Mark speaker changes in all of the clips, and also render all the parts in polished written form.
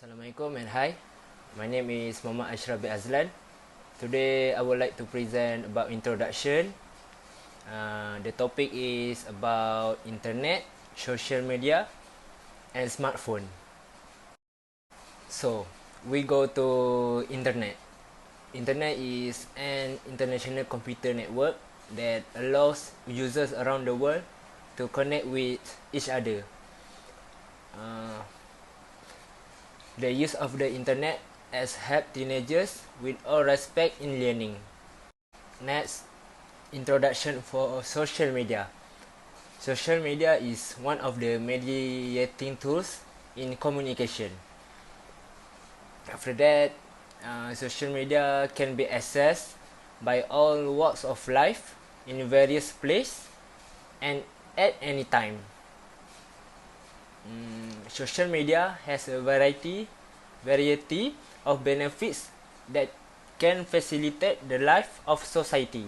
Speaker 1: Assalamualaikum and hi. My name is Muhammad Ashraf bin Azlan. Today I would like to present about introduction. The topic is about internet, social media and smartphone. So, we go to internet. Internet is an international computer network that allows users around the world to connect with each other. The use of the internet has helped teenagers with all respect in learning. Next, introduction for social media. Social media is one of the mediating tools in communication. After that, social media can be accessed by all walks of life in various places and at any time. Social media has a variety of benefits that can facilitate the life of society.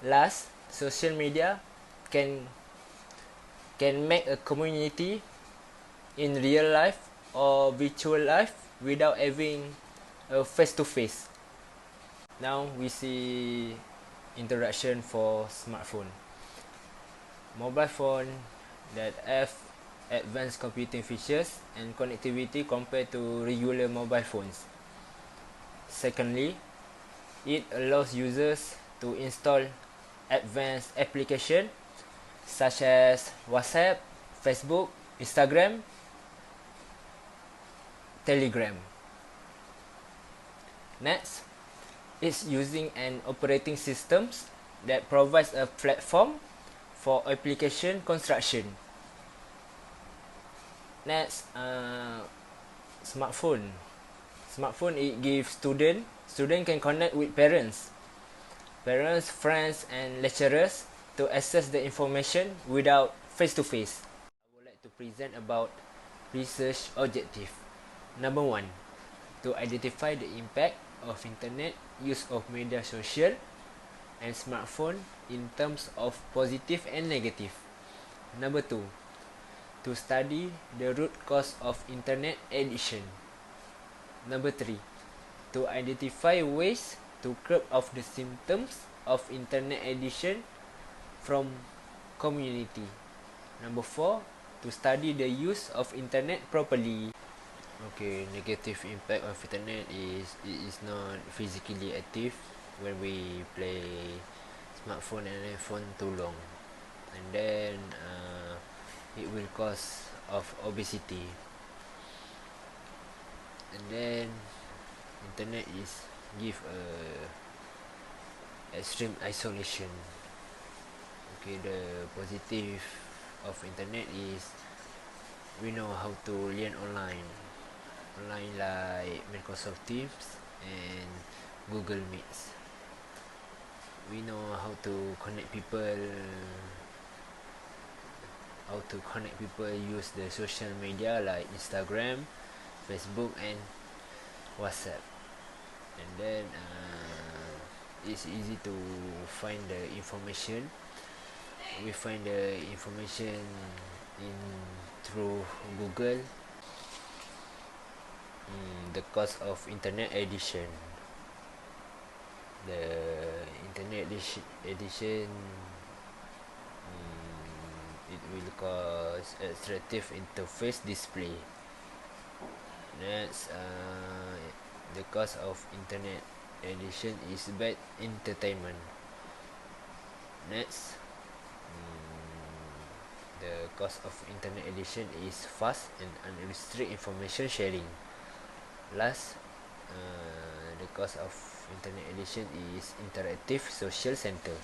Speaker 1: Last, social media can make a community in real life or virtual life without having a face-to-face. Now we see introduction for smartphone. Mobile phone that have advanced computing features and connectivity compared to regular mobile phones. Secondly, it allows users to install advanced applications such as WhatsApp, Facebook, Instagram, Telegram. Next, it's using an operating system that provides a platform for application construction. Next, smartphone. Smartphone it gives student can connect with parents, friends and lecturers to access the information without face to face. I would like to present about research objective. Number 1, to identify the impact of internet use of media social and smartphone in terms of positive and negative. Number 2, to study the root cause of internet addiction. Number 3, to identify ways to curb off the symptoms of internet addiction from community. Number 4, to study the use of internet properly. Okay, negative impact of internet is it is not physically active when we play smartphone and iPhone too long, and then it will cause of obesity, and then internet is give a extreme isolation. Okay, the positive of internet is we know how to learn online like Microsoft Teams and Google Meets. We know how to connect people use the social media like Instagram, Facebook and WhatsApp. And then it's easy to find the information. We find the information through Google. The cause of internet addiction. The internet addiction it will cause attractive interface display. Next, the cause of internet addiction is bad entertainment. Next, the cause of internet addiction is fast and unrestricted information sharing. Last, the cause of internet addiction is interactive social center.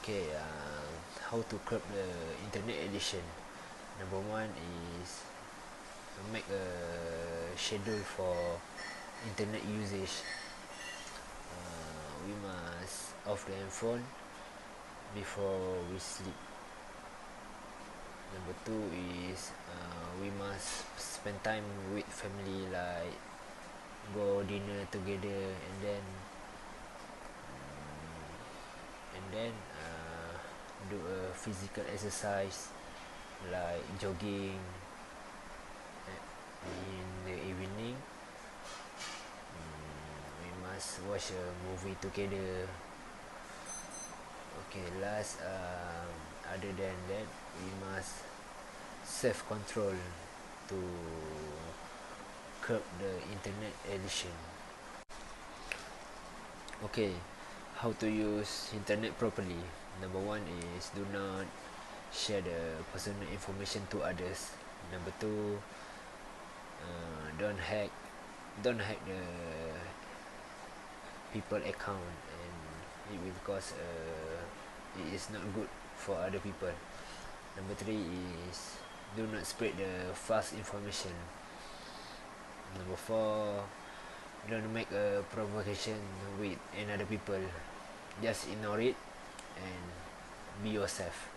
Speaker 1: Okay, how to curb the internet addiction? Number 1 is make a schedule for internet usage. We must off the handphone before we sleep. Number 2 is we must spend time with family, like go dinner together, and then do a physical exercise like jogging In the evening, we must watch a movie together. Okay, last, other than that, we must self control to curb the internet addiction. Okay, how to use internet properly. Number one is do not share the personal information to others. Number two, don't hack the people account, and it will cause, it is not good for other people. Number three is do not spread the false information. Number four, don't make a provocation with another people. Just ignore it and be yourself.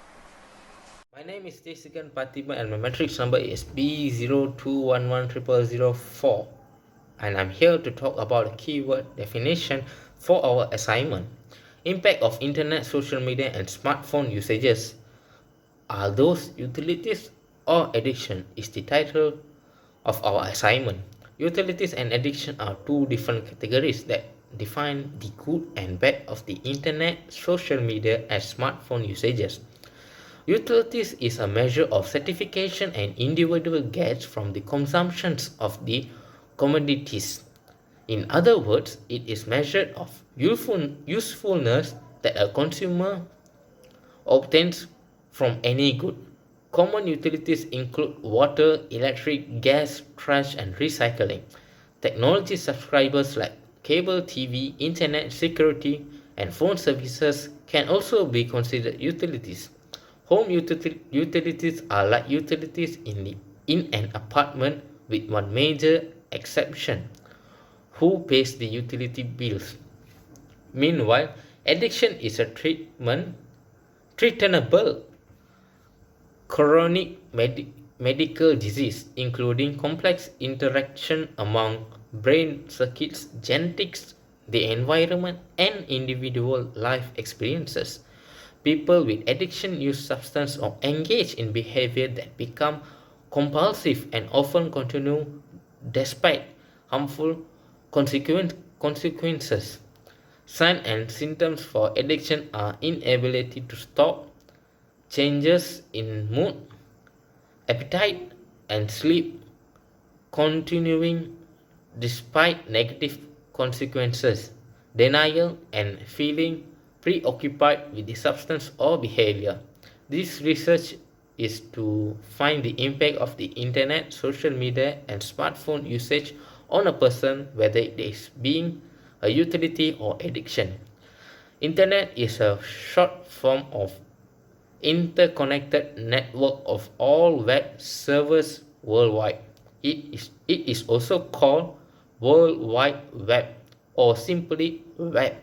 Speaker 2: My name is Jessican Patima and my matrix number is B02110004, and I'm here to talk about the keyword definition for our assignment. Impact of internet, social media and smartphone usages. Are those utilities or addiction is the title of our assignment. Utilities and addiction are two different categories that define the good and bad of the internet, social media and smartphone usages. Utilities is a measure of certification and individual gets from the consumptions of the commodities. In other words, it is measured of usefulness that a consumer obtains from any good. Common utilities include water, electric, gas, trash, and recycling. Technology subscribers like cable TV, internet, security, and phone services can also be considered utilities. Home utilities are like utilities in an apartment with one major exception: who pays the utility bills. Meanwhile, addiction is a treatable chronic medical disease, including complex interaction among brain circuits, genetics, the environment, and individual life experiences. People with addiction use substance or engage in behavior that become compulsive and often continue despite harmful consequences. Signs and symptoms for addiction are inability to stop, changes in mood, appetite, and sleep continuing despite negative consequences, denial, and feeling preoccupied with the substance or behavior. This research is to find the impact of the internet, social media, and smartphone usage on a person, whether it is being a utility or addiction. Internet is a short form of interconnected network of all web servers worldwide. It is also called World Wide Web or simply web.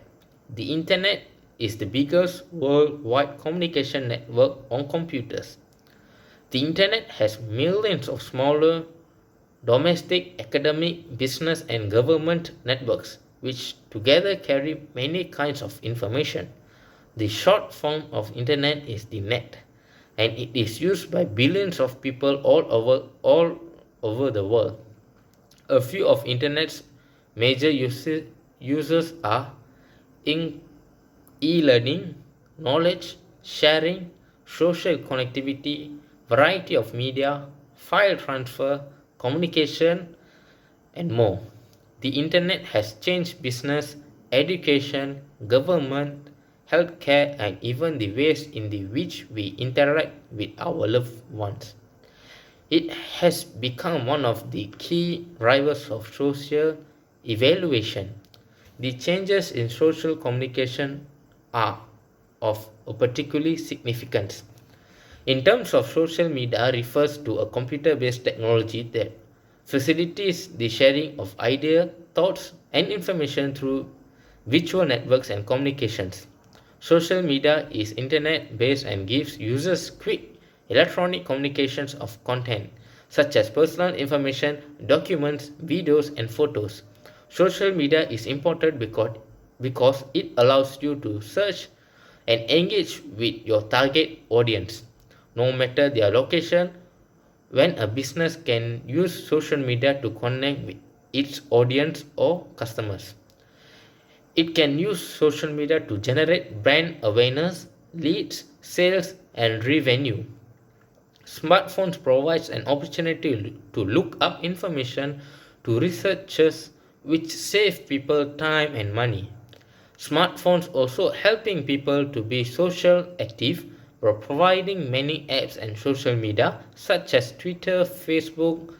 Speaker 2: The internet is the biggest worldwide communication network on computers. The internet has millions of smaller domestic, academic, business, and government networks, which together carry many kinds of information. The short form of internet is the net, and it is used by billions of people all over the world. A few of internet's major users are in e-learning, knowledge sharing, social connectivity, variety of media, file transfer, communication, and more. The internet has changed business, education, government, healthcare, and even the ways in which we interact with our loved ones. It has become one of the key drivers of social evaluation. The changes in social communication are of a particular significance. In terms of social media refers to a computer-based technology that facilitates the sharing of ideas, thoughts, and information through virtual networks and communications. Social media is internet-based and gives users quick electronic communications of content, such as personal information, documents, videos, and photos. Social media is important because it allows you to search and engage with your target audience, no matter their location, when a business can use social media to connect with its audience or customers. It can use social media to generate brand awareness, leads, sales, and revenue. Smartphones provides an opportunity to look up information to researchers which save people time and money. Smartphones also helping people to be social active by providing many apps and social media such as Twitter, Facebook,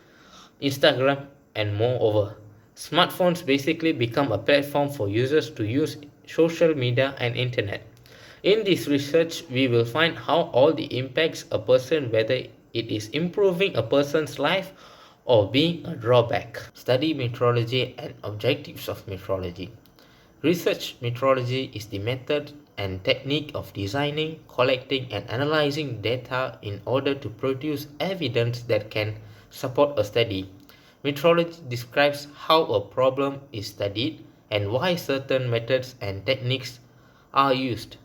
Speaker 2: Instagram, and moreover. Smartphones basically become a platform for users to use social media and internet. In this research, we will find how all the impacts a person, whether it is improving a person's life or being a drawback. Study metrology and objectives of metrology. Research metrology is the method and technique of designing, collecting, and analyzing data in order to produce evidence that can support a study. Metrology describes how a problem is studied and why certain methods and techniques are used.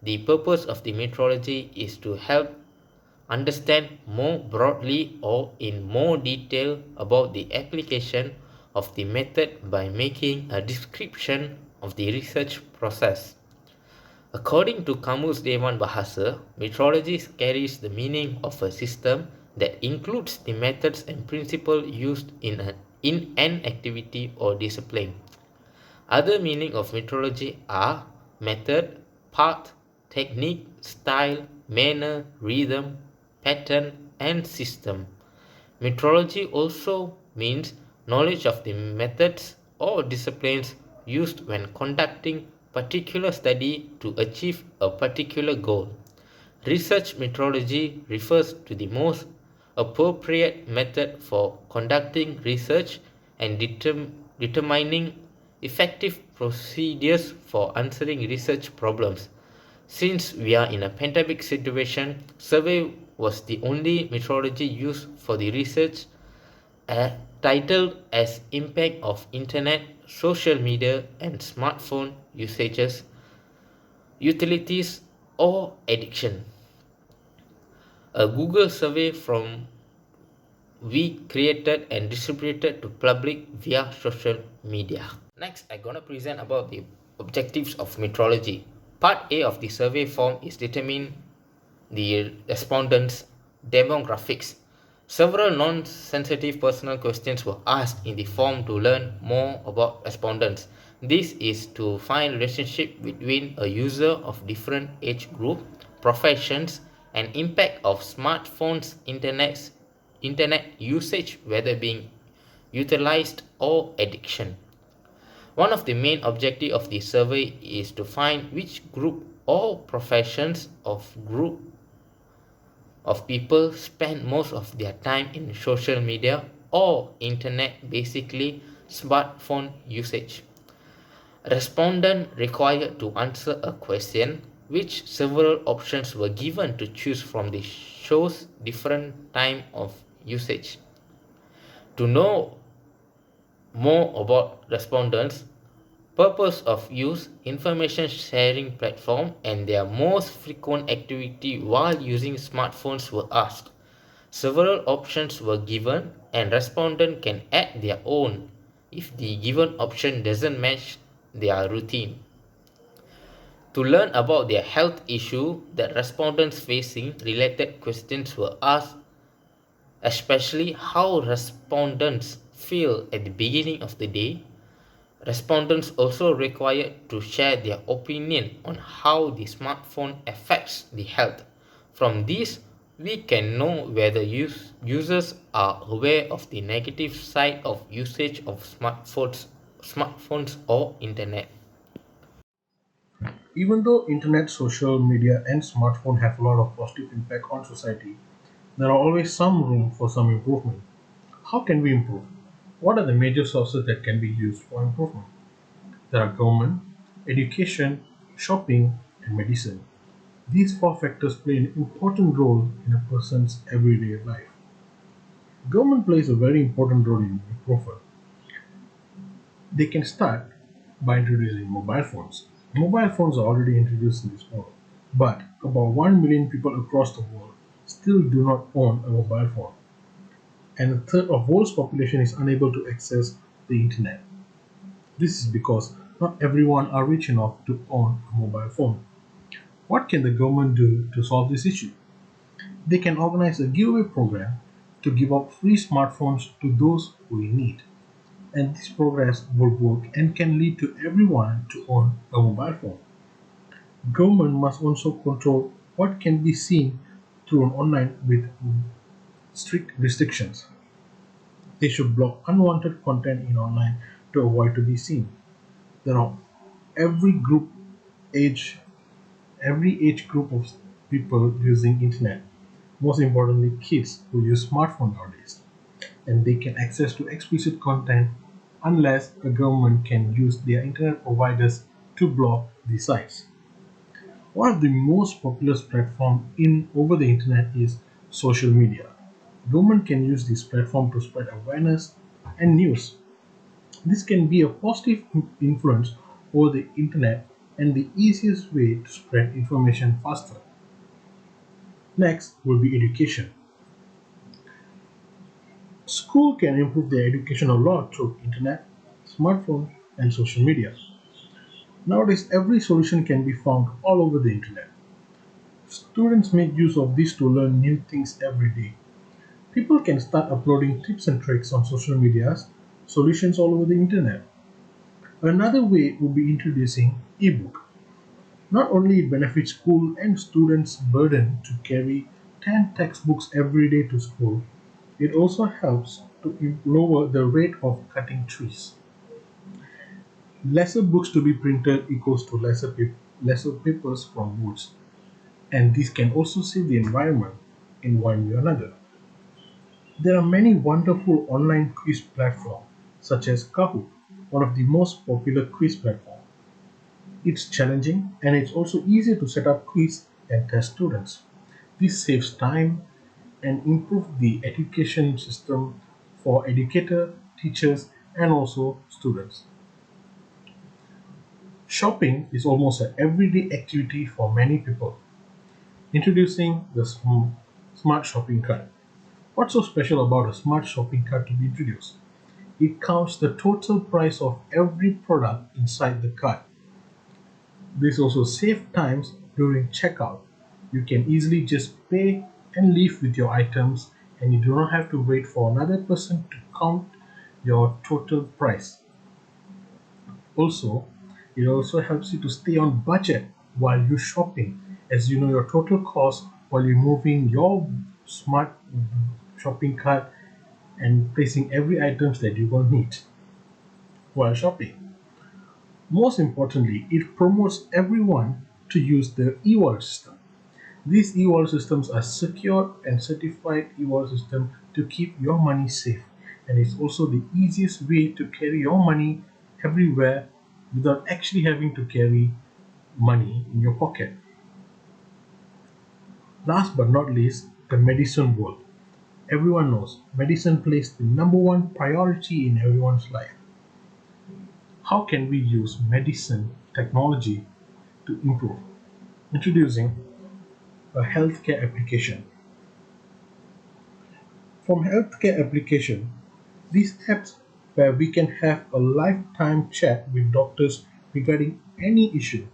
Speaker 2: The purpose of the metrology is to help understand more broadly or in more detail about the application of the method by making a description of the research process. According to Kamus Dewan Bahasa, metrology carries the meaning of a system that includes the methods and principles used in an activity or discipline. Other meaning of metrology are method, path, technique, style, manner, rhythm, pattern, and system. Metrology also means knowledge of the methods or disciplines used when conducting particular study to achieve a particular goal. Research metrology refers to the most appropriate method for conducting research and determining effective procedures for answering research problems. Since we are in a pandemic situation, survey was the only methodology used for the research, titled as Impact of Internet, Social Media and Smartphone Usages, Utilities or Addiction. A Google survey from we created and distributed to public via social media. Next, I'm gonna present about the objectives of metrology. Part A of the survey form is determine the respondents' demographics. Several non-sensitive personal questions were asked in the form to learn more about respondents. This is to find relationship between a user of different age group, professions, and impact of smartphones, internet usage, whether being utilized or addiction. One of the main objectives of the survey is to find which group or professions of people spend most of their time in social media or internet, basically smartphone usage. Respondent required to answer a question which several options were given to choose from the show's different time of usage. To know more about respondents, purpose of use, information sharing platform, and their most frequent activity while using smartphones were asked. Several options were given and respondent can add their own if the given option doesn't match their routine. To learn about their health issue that respondents facing, related questions were asked, especially how respondents feel at the beginning of the day. Respondents also required to share their opinion on how the smartphone affects the health. From this, we can know whether users are aware of the negative side of usage of smartphones or internet.
Speaker 3: Even though internet, social media, and smartphone have a lot of positive impact on society, there are always some room for some improvement. How can we improve? What are the major sources that can be used for improvement? There are government, education, shopping, and medicine. These four factors play an important role in a person's everyday life. Government plays a very important role in improvement. They can start by introducing mobile phones. Mobile phones are already introduced in this world, but about 1 million people across the world still do not own a mobile phone. and a third of world's population is unable to access the internet. This is because not everyone are rich enough to own a mobile phone. What can the government do to solve this issue? They can organize a giveaway program to give out free smartphones to those who in need. And this progress will work and can lead to everyone to own a mobile phone. Government must also control what can be seen through an online with strict restrictions. They should block unwanted content in online to avoid to be seen. There are every group age every age group of people using internet. Most importantly kids who use smartphone nowadays. And they can access to explicit content unless the government can use their internet providers to block the sites. One of the most popular platforms in over the internet is social media. Government can use this platform to spread awareness and news. This can be a positive influence over the internet and the easiest way to spread information faster. Next will be education. School can improve their education a lot through internet, smartphone, and social media. Nowadays, every solution can be found all over the internet. Students make use of this to learn new things every day. People can start uploading tips and tricks on social medias, solutions all over the internet. Another way would be introducing ebook. Not only it benefits school and students' burden to carry 10 textbooks every day to school, it also helps to lower the rate of cutting trees. Lesser books to be printed equals to lesser papers from woods, and this can also save the environment in one way or another. There are many wonderful online quiz platforms, such as Kahoot, one of the most popular quiz platforms. It's challenging and it's also easier to set up quiz and test students. This saves time and improves the education system for educator, teachers, and also students. Shopping is almost an everyday activity for many people. Introducing the smart shopping cart. What's so special about a smart shopping cart to be introduced? It counts the total price of every product inside the cart. This also saves times during checkout. You can easily just pay and leave with your items, and you do not have to wait for another person to count your total price. Also, it also helps you to stay on budget while you're shopping, as you know your total cost while you're moving your smart shopping cart and placing every items that you will need while shopping. Most importantly, it promotes everyone to use the e-wallet system. These e-wallet systems are secure and certified e-wallet system to keep your money safe, and it's also the easiest way to carry your money everywhere without actually having to carry money in your pocket. Last but not least, the medicine world. Everyone knows medicine plays the number one priority in everyone's life. How can we use medicine technology to improve? Introducing a healthcare application. From healthcare application, these apps where we can have a lifetime chat with doctors regarding any issue.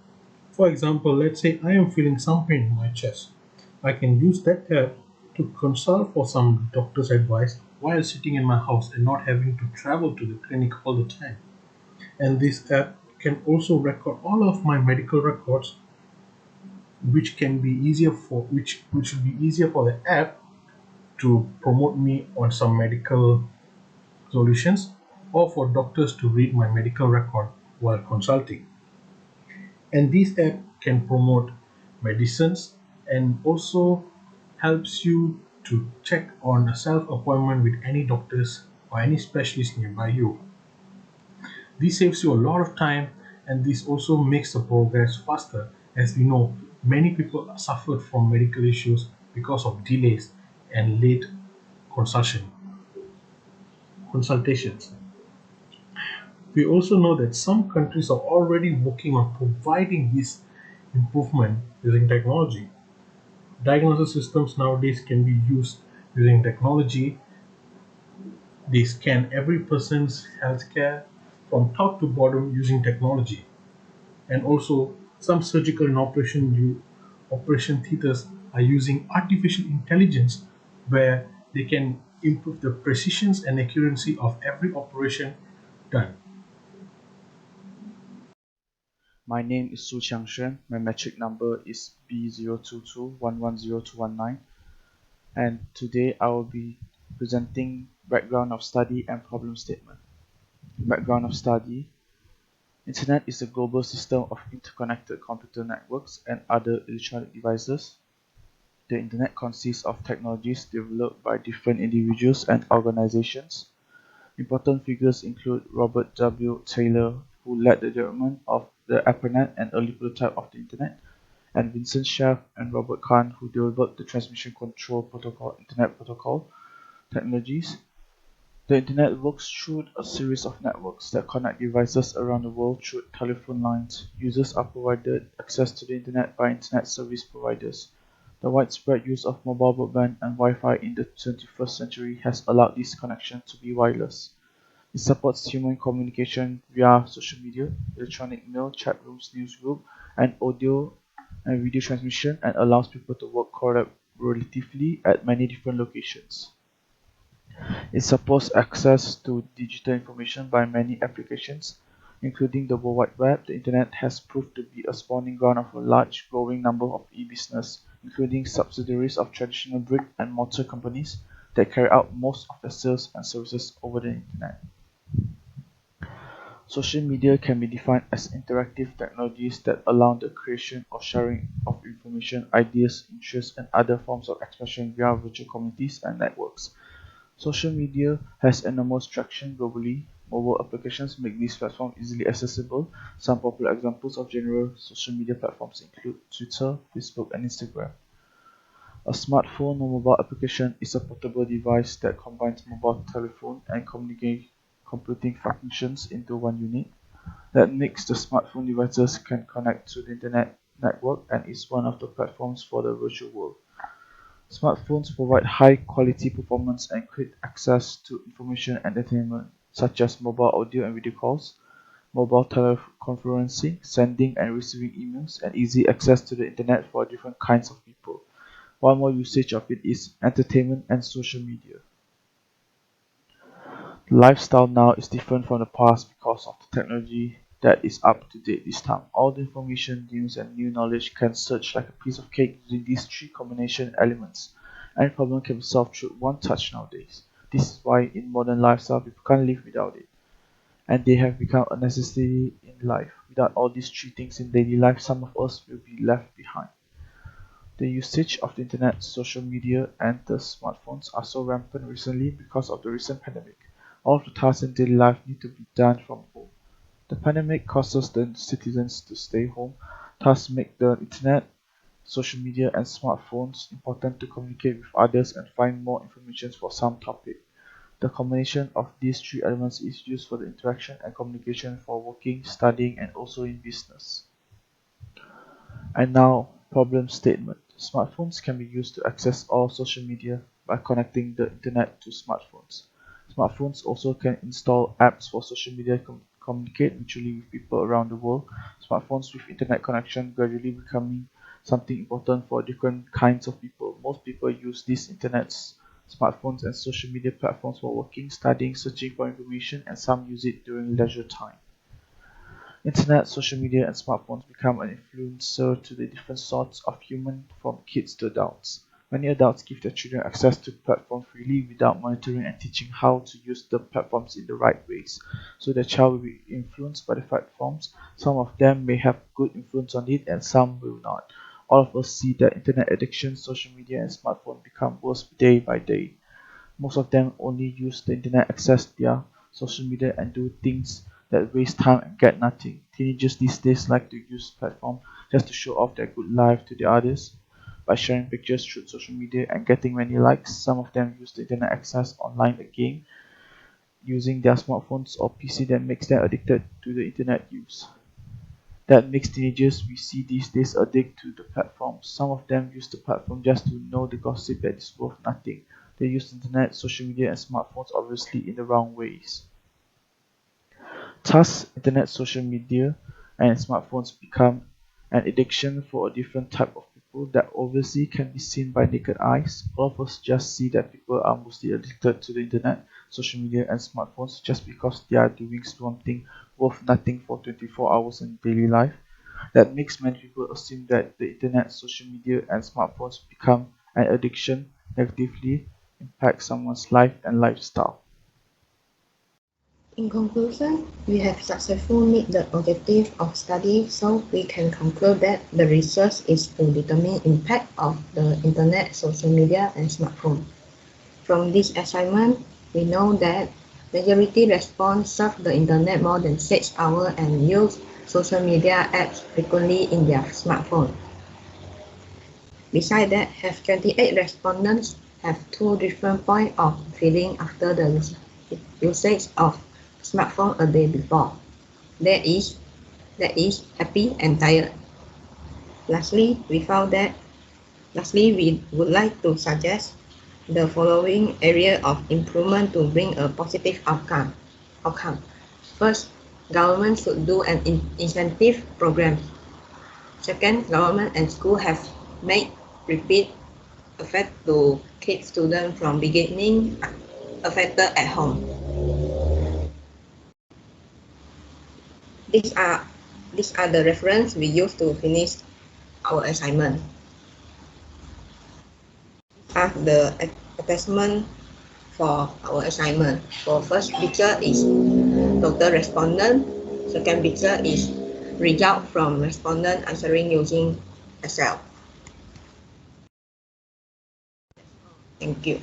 Speaker 3: For example, let's say I am feeling some pain in my chest. I can use that app to consult for some doctor's advice while sitting in my house and not having to travel to the clinic all the time. And this app can also record all of my medical records, which will be easier for the app to promote me on some medical solutions or for doctors to read my medical record while consulting. And this app can promote medicines and also helps you to check on a self appointment with any doctors or any specialist nearby you. This saves you a lot of time, and this also makes the progress faster, as we know many people suffered from medical issues because of delays and late consultation consultations. We also know that some countries are already working on providing this improvement using technology. Diagnosis systems nowadays can be used using technology, They scan every person's healthcare from top to bottom using technology. And also, some surgical and operation theaters are using artificial intelligence where they can improve the precision and accuracy of every operation done.
Speaker 4: My name is Su Qiangshen. My metric number is B022110219, and today I will be presenting background of study and problem statement. Background of study. Internet is a global system of interconnected computer networks and other electronic devices. The Internet consists of technologies developed by different individuals and organizations. Important figures include Robert W. Taylor, who led the development of the ARPANET, an early prototype of the Internet, and Vincent Cerf and Robert Kahn, who developed the transmission control protocol Internet Protocol technologies. The Internet works through a series of networks that connect devices around the world through telephone lines. Users are provided access to the Internet by Internet service providers. The widespread use of mobile broadband and Wi-Fi in the 21st century has allowed this connection to be wireless. It supports human communication via social media, electronic mail, chat rooms, newsgroup, and audio and video transmission, and allows people to work collaboratively at many different locations. It supports access to digital information by many applications, including the World Wide Web. The Internet has proved to be a spawning ground of a large, growing number of e-business, including subsidiaries of traditional brick-and-mortar companies that carry out most of their sales and services over the Internet. Social media can be defined as interactive technologies that allow the creation or sharing of information, ideas, interests, and other forms of expression via virtual communities and networks. Social media has enormous traction globally. Mobile applications make these platforms easily accessible. Some popular examples of general social media platforms include Twitter, Facebook, and Instagram. A smartphone or mobile application is a portable device that combines mobile telephone and computing functions into one unit. That makes the smartphone devices can connect to the internet network and is one of the platforms for the virtual world. Smartphones provide high-quality performance and quick access to information and entertainment, such as mobile audio and video calls, mobile teleconferencing, sending and receiving emails, and easy access to the internet for different kinds of people. One more usage of it is entertainment and social media. Lifestyle now is different from the past because of the technology that is up to date this time. All the information, news, and new knowledge can search like a piece of cake using these three combination elements. Any problem can be solved through one touch nowadays. This is why in modern lifestyle people can't live without it. And they have become a necessity in life. Without all these three things in daily life, some of us will be left behind. The usage of the internet, social media, and the smartphones are so rampant recently because of the recent pandemic. All of the tasks in daily life need to be done from home. The pandemic causes the citizens to stay home, thus make the internet, social media, and smartphones important to communicate with others and find more information for some topic. The combination of these three elements is used for the interaction and communication for working, studying, and also in business. And now, problem statement. Smartphones can be used to access all social media by connecting the internet to smartphones. Smartphones also can install apps for social media communicate mutually with people around the world. Smartphones with internet connection gradually becoming something important for different kinds of people. Most people use these internets, smartphones, and social media platforms for working, studying, searching for information, and some use it during leisure time. Internet, social media, and smartphones become an influencer to the different sorts of human, from kids to adults. Many adults give their children access to platforms freely without monitoring and teaching how to use the platforms in the right ways. So the child will be influenced by the platforms. Some of them may have good influence on it and some will not. All of us see that internet addiction, social media, and smartphone become worse day by day. Most of them only use the internet, access their social media, and do things that waste time and get nothing. Teenagers these days like to use platform just to show off their good life to the others by sharing pictures through social media and getting many likes. Some of them use the internet access online again using their smartphones or PC that makes them addicted to the internet use. That makes teenagers we see these days addict to the platform. Some of them use the platform just to know the gossip that is worth nothing. they use the internet, social media, and smartphones obviously in the wrong ways. Thus, internet, social media, and smartphones become an addiction for a different type of people that obviously can be seen by naked eyes. All of us just see that people are mostly addicted to the internet, social media, and smartphones just because they are doing something worth nothing for 24 hours in daily life. That makes many people assume that the internet, social media, and smartphones become an addiction negatively impact someone's life and lifestyle.
Speaker 5: In conclusion, we have successfully met the objective of study, so we can conclude that the research is to determine impact of the internet, social media, and smartphone. From this assignment, we know that majority respond surf the internet more than 6 hours and use social media apps frequently in their smartphone. Besides that, have 28 respondents have two different points of feeling after the usage of smartphone a day before. That is happy and tired. Lastly, we would like to suggest the following area of improvement to bring a positive outcome. First, government should do an incentive program. Second, government and school have made repeat effort to keep students from beginning affected at home. These are the reference we use to finish our assignment. Are the attachment for our assignment. For first picture is total respondent. Second picture is result from respondent answering using Excel. Thank you.